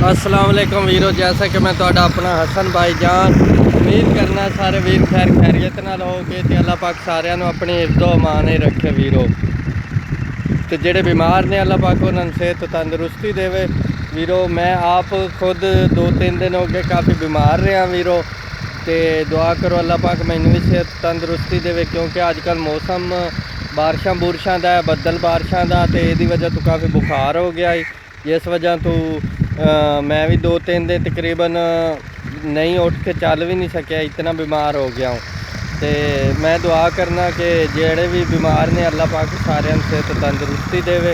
अस्सलाम वालेकुम वीरो। जैसा कि मैं तुहाडा अपना हसन भाई जान उम्मीद करना सारे वीर खैर खैरियत नाल होगे ते अल्लाह पाक सारिਆਂ ਨੂੰ अपनी इज्जत अमान ही रखे वीरो। ते जेड़े बीमार ने अल्लाह पाक उन्होंने सेहत तंदुरुस्ती देवे वीरो। मैं आप खुद 2-3 दिन हो गए काफ़ी बीमार रहा वीरो, तो दुआ करो अल्लाह पाक मैनू भी सेहत तंदुरुस्ती देवे, क्योंकि अजकल मौसम बारिशां बुरशां दा बदल बारिशां दा, तो यदी वजह तो काफ़ी बुखार हो गया है। जिस वजह तो मैं भी 2-3 दिन तकरीबन नहीं उठ के चल भी नहीं सकिया, इतना बीमार हो गया हूँ। तो मैं दुआ करना कि जेड़े भी बीमार ने अल्लाह पाक सारिਆਂ ਨੂੰ सेहत तंदुरुस्ती देवे।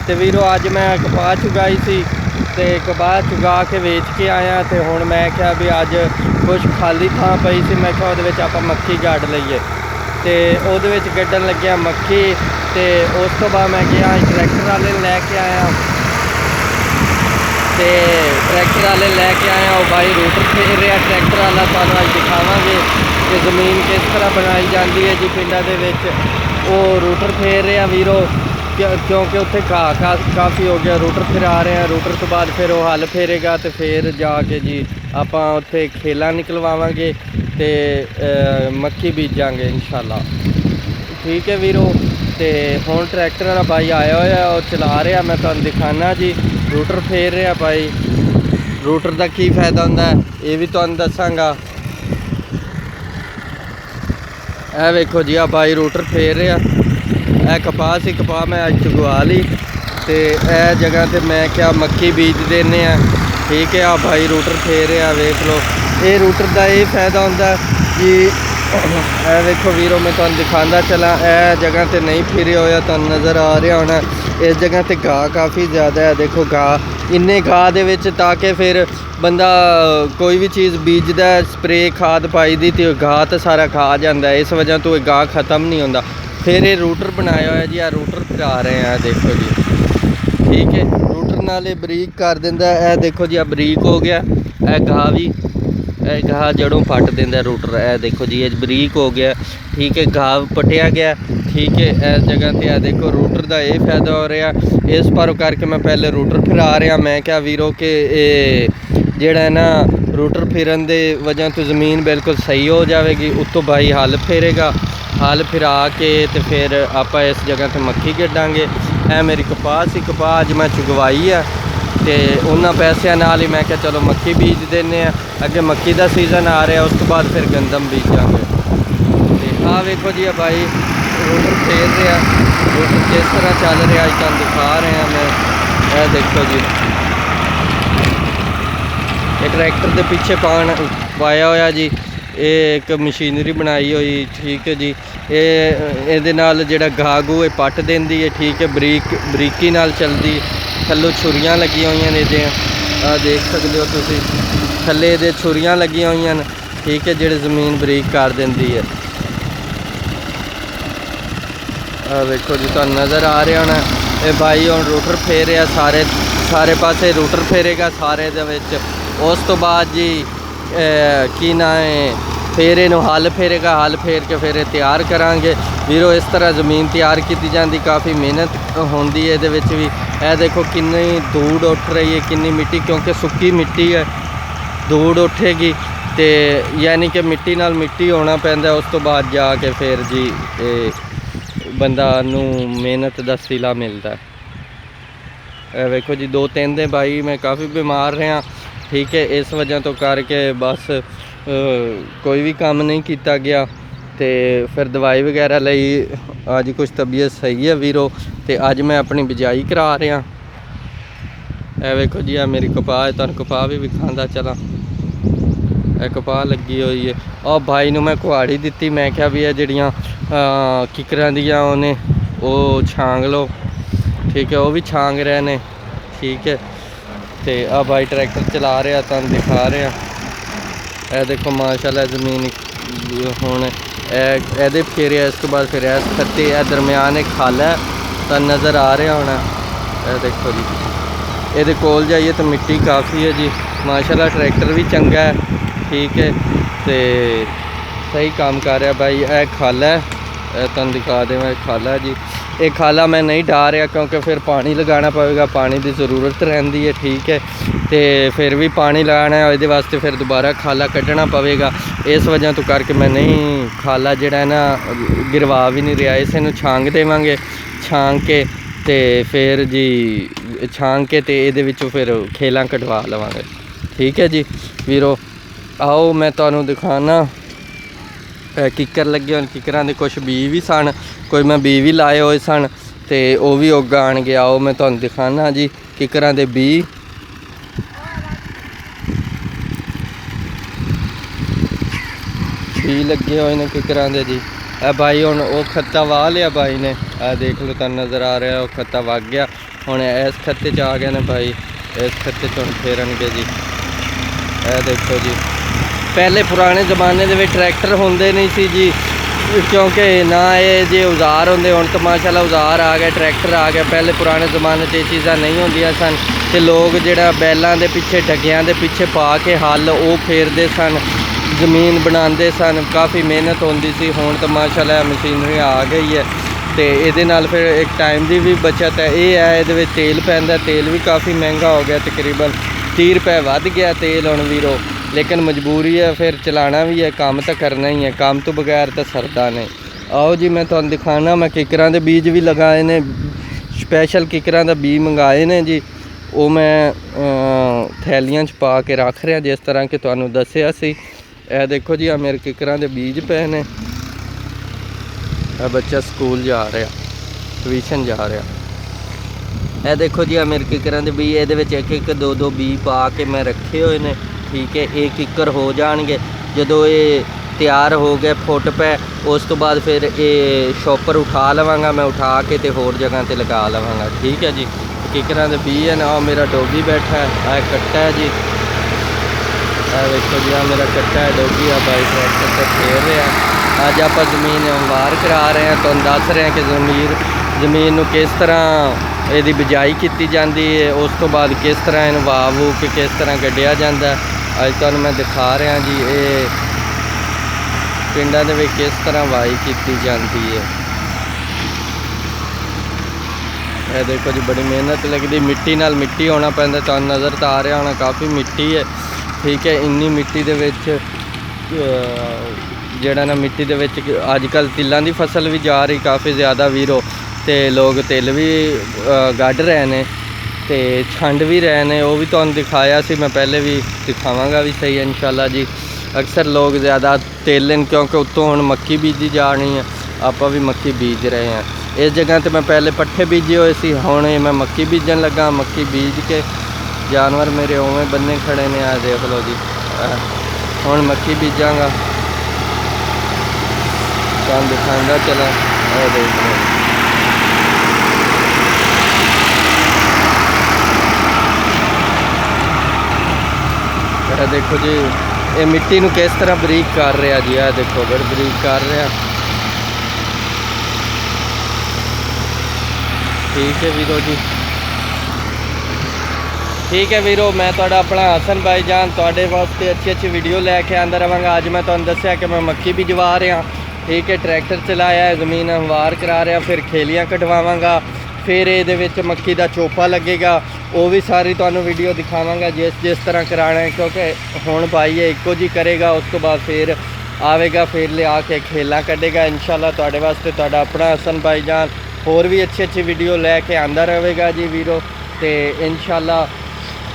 तो वीरो अज मैं कपाह चुगाई सी, तो कपाह चुगा के वेच के आया, तो हुण मैं क्या भी अज कुछ खाली थां पई सी, मैं क्या उहदे विच आपां मक्खी गढ़ लईए। तो उहदे विच गड्ढन लग्गिया मक्खी, तो उस तो बाद मैं गया ट्रैक्टर वाले लैके आया, तो ट्रैक्टर वाले लैके आया। वो भाई रूटर फेर रहा ट्रैक्टर वाला, तुहानूं अज दिखावांगे कि ज़मीन किस तरह बनाई जाती है जी पिंडां दे विच। वो रूटर फेर रहा वीरो, क्योंकि उत्थे घाह काफ़ी हो गया। रूटर फिरा रहे हैं, रूटर तो बाद फिर वो हल फेरेगा, तो फिर जाके जी आपां उत्थे खेला निकलवावांगे, तो मक्की बीजांगे इंशाल्लाह। ठीक है वीरो। तो हुण ट्रैक्टर वाला भाई आया होया, वो चला रहा, मैं तुहानूं दिखाना जी। रूटर फेर रहा भाई, रूटर का की फायदा होंदा है ये भी तुहानूं दसांगा। ए वेखो जी आ भाई रूटर फेर रहा, ए कपाह सी, कपाह मैं अज चुगवा ली, तो यह जगह पर मैं क्या मक्की बीज देने हैं। ठीक है, आ भाई रूटर फेर रहा, वेख लो। ये रूटर का ये फायदा होंदा कि ए वेखो वीरो, मैं तुहानूं दिखांदा चला। ए जगह तो नहीं फिरे होया, तुहानूं नज़र आ रहा होना। इस जगह तो घाह काफ़ी ज़्यादा है, देखो घाह इन्ने घाह दे विच, ताकि फिर बंदा कोई भी चीज़ बीजदा स्प्रे खाद पाई दी तो घाह तो सारा खा जाता है, इस वजह तो घाह ख़त्म नहीं होंदा। फिर ये रूटर बनाया होया जी, आ रूटर फिरा रहे हैं, देखो जी। ठीक है, रूटर नाल बरीक कर दिंदा है। देखो जी आ बरीक हो गया, ए घाह भी घाह जड़ों पट देंदा रूटर, ए देखो जी ये बरीक हो गया। ठीक है, घाह पटिया गया। ठीक है, इस जगह पर देखो रूटर का ये फायदा हो रहा, इस पर करके मैं पहले रूटर फिरा रहा। मैं क्या वीरो कि जेड़ा है ना रूटर फिरन दे वजह तो ज़मीन बिल्कुल सही हो जाएगी। उत्तों भाई हल फेरेगा, हल फिरा के तो फिर आप इस जगह पर मक्खी गड्डांगे। ए मेरी कपाह सी, कपाह अज मैं चुगवाई है, तो उन्होंने पैसों नाल ही मैं क्या चलो मक्की बीज देने, अगे मक्की का सीज़न आ रहा, उस तो बाद फिर गंदम बीजांगे। तो हाँ वेखो जी भाई रूटर फेर रहा, रूटर किस तरह चल रहा अज तुहानूं दिखा रहे हैं मैं। यह देखो जी ये ट्रैक्टर के पीछे पाया होया जी, ये एक मशीनरी बनाई हुई। ठीक है जी, ये नाल जिहड़ा घाह घूह पट देंदी है। ठीक है, बरीकी नाल चलदी, थल्लों छुरियां लगी हुई ने, आ देख सकते हो तुसीं, थल्ले ये छुरियां लगी हुई ने। ठीक है, जिहड़ी ज़मीन बरीक कर देंदी है। देखो जी तुहानूं नज़र आ रहा होना, ये भाई हुण रूटर फेर रहा, सारे पासे रूटर फेरेगा सारे दे विच। उस तो बाद जी की ना है, फिर इनू हल फेरेगा, हल फेर के फिर तैयार करांगे वीरो। इस तरह ज़मीन तैयार की जाती, काफ़ी मेहनत होंदी है ये भी। यह देखो कितनी धूड़ उठ रही है, कितनी मिट्टी, क्योंकि सुक्की मिट्टी है, धूड़ उठेगी तो यानी कि मिट्टी नाल मिट्टी होना पैंदा। उस तो बाद जाके फिर जी बंदा नू मेहनत का सिला मिलता है। वेखो जी 2-3 दिन भाई मैं काफ़ी बीमार रहा। ठीक है, इस वजह तो करके बस कोई भी काम नहीं किया गया, तो फिर दवाई वगैरह लई अज कुछ तबीयत सही है वीरो। तो अज मैं अपनी बिजाई करा रहा। ए वेखो जी आ मेरी कपाह है, तुहानूं कपाह भी विखांदा चला, कपाह लगी हुई है। और भाई नूं मैं कुहाड़ी दी, मैं क्या भी है जिहड़ियां किकरां दियां उन्हें वो छांग लो। ठीक है, वो भी छांग रहे ने। ठीक है, तो आ भाई ट्रैक्टर चला रहा, तुहानूं दिखा रहा। ए देखो माशाल्लाह ज़मीन हुण ए फेरिया, इस तो बाद फिर इस खत्ते ए दरम्यान एक खल है, तुहानूं नज़र आ रहा होना। ए देखो जी ये कोल जाइए तो मिट्टी काफ़ी है जी, माशाल्लाह ट्रैक्टर भी चंगा है। ठीक है, तो सही काम कर रहा भाई। यह खल है, तुहानूं दिखा देवां खल है जी। ये खाला मैं नहीं ढा रहा क्योंकि फिर पानी लगाना पवेगा, पानी की ज़रूरत रही है, ठीक है। तो फिर भी पानी लगाना है, ये वास्ते फिर दोबारा खाला कढ़ना पवेगा। इस वजह तो करके मैं नहीं खाला जोड़ा है ना गिरवा भी नहीं रहा। इसे नूं छांग देवांगे, छांग के तो फिर जी छांग के तो ये फिर खेलां कटवा लवांगे, ठीक है जी वीरो। आओ मैं तुहानूं दिखाना किकर लगे होन, किकरां दे कुछ बी भी सन, कोई मैं बी भी लाए हुए सन तो वह भी उगान गया। आओ मैं तुहानूं दिखाना जी किकरां दे बी। बी लगे हुए ने किकरां दे जी। भाई हुण वो खत्ता वाह लिया भाई ने, देख लो तुहानूं नज़र आ रहा है, वो खत्ता वग गया। हुण इस खत्ते च आ गए ने भाई, इस खत्ते च हुण फेरनगे जी। यह देखो जी, पहले पुराने ज़माने दे विच ट्रैक्टर होंदे नहीं सी जी, क्योंकि ना ये जे औजार होंदे। हुण तो माशाअल्लाह औजार आ गए, ट्रैक्टर आ गए। पहले पुराने ज़माने च ये चीज़ां नहीं होंदियां सन ते लोग जिहड़ा बैलां दे पिछे ढग्गियां दे पिछे पा के हल वो फेरदे सन, ज़मीन बनाते सन, काफ़ी मेहनत होंदी सी। हुण तो माशाअल्लाह मशीनरी आ गई है तो ये नाल फिर एक टाइम की भी बचत है। ये है ये तेल पैंदा, तेल भी काफ़ी महंगा हो गया, तकरीबन 30 रुपए वध गया तेल हुण वीरो, लेकिन मजबूरी है फिर चलाना भी है, काम तो करना ही है, काम तो बगैर तो सरदा नहीं। आओ जी मैं तुहानूं दिखाना, मैं किकरां दे बीज भी लगाए ने, स्पैशल किकरां दा बीज मंगाए ने जी। वो मैं थैलियां च पा के रख रहा जिस तरह कि तुहानूं दस्सिया सी। यह देखो जी, मेरे किकरां दे बीज पे ने। बच्चा स्कूल जा रहा, ट्यूशन जा रहा। यह देखो जी, मेरे किकरां दे बीज, ये एक दो दो बी पा के मैं रखे हुए ने, ठीक है। ये किकर हो जाएंगे जो ये तैयार हो गए फुट पे, उस तो बाद फिर ये शॉपर उठा लवांगा मैं, उठा के तो होर जगह पर लगा लवांगा, ठीक है जी। किकरां दे बीज है ना। मेरा डोगी बैठा है, कट्टा है जी। देखो जी, मेरा कट्टा है डोगी, भाई ट्रैक्टर से फेर रहा है। अज आप जमीन वार करा रहे हैं, तुहानूं दस रहे हैं कि जमीन नूं किस तरह यदी बिजाई की जाती है, उस तो बाद किस तरह इन वाह वू के किस तरह कढ़िया जाता है। अज तुहानूं मैं दिखा रहा जी ये पिंडां दे विच किस तरह वाही की जाती है। यह देखो जी, बड़ी मेहनत लगती, मिट्टी नाल मिट्टी होना पैंदा। तुहानूं नज़र तो आ रहा होना काफ़ी मिट्टी है, ठीक है। इन्नी मिट्टी दे विच जिहड़ा ना मिट्टी दे विच अजकल तिलों की फसल भी जा रही काफ़ी ज़्यादा वीरो, तो लोग तिल भी गढ़ रहे हैं तो छंड भी रहे हैं। वो भी तुहानूं दिखाया सी मैं, पहले भी दिखावांगा भी सही है इंशाल्लाह जी। अक्सर लोग ज़्यादा तिल क्योंकि उत्तों हुण मक्की बीजी जानी है, आप भी मक्की बीज रहे हैं। इस जगह तो मैं पहले पट्ठे बीजे हुए सी, हुण मैं मक्की बीजन लगा। मक्की बीज के जानवर मेरे उवें बन्ने खड़े ने, आ देख लो जी। हुण मक्की बीजांगा, तुहानूं दिखांदा चला। देख लो देखो जी, ये मिट्टी नूं किस तरह बरीक कर रहा जी। आ देखो बड़ी बरीक कर रहा, ठीक है वीरो जी, ठीक है वीरो। मैं तुहाडा अपना हसन भाई जान तुहाडे वास्ते अच्छी अच्छी वीडियो लैके आंदा रहांगा। अज मैं तुहानूं दस्सिया कि मैं मक्की भिजवा रहा, ठीक है। ट्रैक्टर चलाया है, ज़मीन हमवार करा रहा, फिर खेलियां कटवावांगा, फिर ये मक्की का चोपा लगेगा, वो भी सारी तुहानूं वीडियो दिखावांगा जिस तरह कराना है। क्योंकि हुण भाई है इक्को जी करेगा, उस तो बाद फिर आवेगा, फिर लिया के खेलां कढ़ेगा इंशाल्लाह। तुहाडे वास्ते तुहाडा अपना हसन भाई जान होर भी अच्छी अच्छी वीडियो लैके आंदा रहेगा जी वीरो। तो इंशाल्लाह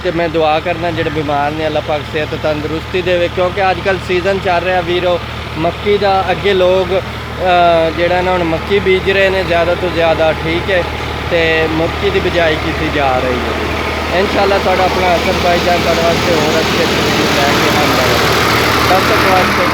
तो मैं दुआ करना जिहड़े बीमार ने, अल्लाह पाक सेहत तंदुरुस्ती देवे। क्योंकि अजकल सीजन चल रहा वीरो मक्की का, अगे लोग जिहड़ा ना हुण मक्की बीज रहे हैं ज़्यादा तो ज़्यादा, ठीक है। तो मक्की की बिजाई की जा रही है इंशाल्लाह। तुहाडा अपना हसन भाई जान तुहाडे वास्ते होर अच्छी अच्छी वीडियो लैके आंदा रहेगा। तब तक वास्ते